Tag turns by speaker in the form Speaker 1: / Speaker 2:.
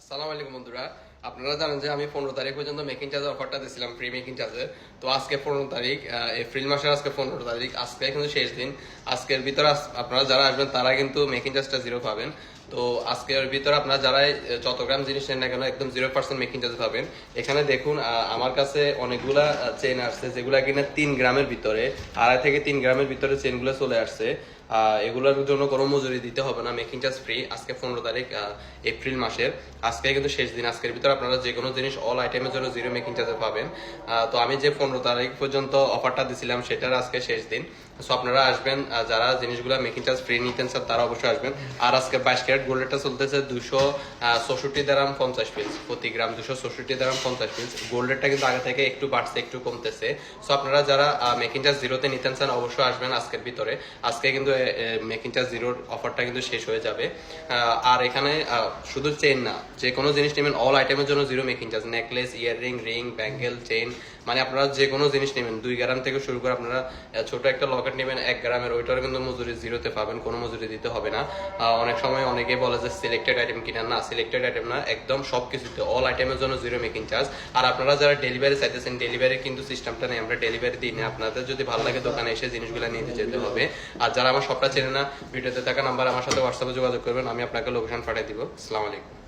Speaker 1: আসসালামু আলাইকুম বন্ধুরা, আপনারা জানেন যে আমি 15 তারিখ পর্যন্ত মেকিং চার্জ অফারটা দিয়েছিলাম, ফ্রি মেকিং চার্জের। তো আজকে 15 তারিখ, এপ্রিল মাসের আজকে 15 তারিখ, আজকে কিন্তু শেষ দিন। আজকের ভিতরে আপনারা যারা আসবেন তারা কিন্তু মেকিং চার্জটা জিরো পাবেন। তো আজকের ভিতরে আপনারা যারাই যত গ্রাম জিনিস নেন না কেন একদম 0% মেকিং চার্জ পাবেন। এখানে দেখুন, আমার কাছে অনেকগুলা চেন আসছে যেগুলা কিনা 3 গ্রামের ভিতরে, 2.5 থেকে 3 গ্রামের ভিতরে চেনগুলো চলে আসছে। এগুলোর জন্য কোনো মজুরি দিতে হবে না, মেকিং চার্জ ফ্রি। আজকে 15 তারিখ এপ্রিল মাসের, আজকে কিন্তু শেষ দিন। আজকের ভিতরে আপনারা যে কোনো জিনিস অল আইটেমের জন্য জিরো মেকিং চার্জে পাবেন। তো আমি যে 15 তারিখ পর্যন্ত অফারটা দিছিলাম সেটার আজকে শেষ দিন। সো আপনারা আসবেন, যারা জিনিসগুলো মেকিং চার্জ ফ্রি নিতেন স্যার তারা অবশ্যই আসবেন। আর আজকে 22 ক্যারেট গোল্ড রেটটা চলতেছে 264 দিরহাম 50 পিস প্রতি গ্রাম, 264 দিরহাম 50 পিস। গোল্ড রেটটা কিন্তু আগে থেকে একটু বাড়ছে, একটু কমতেছে। সো আপনারা যারা মেকিং চার্জ জিরোতে নিতেন চান অবশ্যই আসবেন আজকের ভিতরে। আজকে কিন্তু মেকিং চার্জ জিরোর অফারটা কিন্তু শেষ হয়ে যাবে। আর এখানে শুধু চেন না, যে কোনো জিনিস নেবেন অল আইটেমের জন্য zero making charge. Necklace, earring, ring, bangle, chain, মানে আপনারা যে কোনো জিনিস নেবেন 2 গ্রাম থেকে শুরু করে আপনারা ছোট একটা লকেট নেবেন 1 গ্রামের, ওইটার কিন্তু মজুরি জিরোতে পাবেন, কোনো মজুরি দিতে হবে না। অনেক সময় অনেকে বলে যে সিলেক্টেড আইটেম কিনা, না সিলেক্টেড আইটেম না, একদম সবকিছুতে অল আইটেমের জন্য জিরো মেকিং চার্জ। আর আপনারা যারা ডেলিভারি চাইতেছেন, ডেলিভারি কিন্তু সিস্টেমটা নেই, আমরা ডেলিভারি দিই না। আপনাদের যদি ভালো লাগে দোকানে এসে জিনিসগুলো নিতে যেতে হবে। আর যারা আমার শপটা চেনে না, ভিডিওতে থাকা নাম্বার আমার সাথে হোয়াটসঅ্যাপে যোগাযোগ করবেন, আমি আপনাকে লোকেশন পাঠিয়ে দিব। আসসালামু আলাইকুম।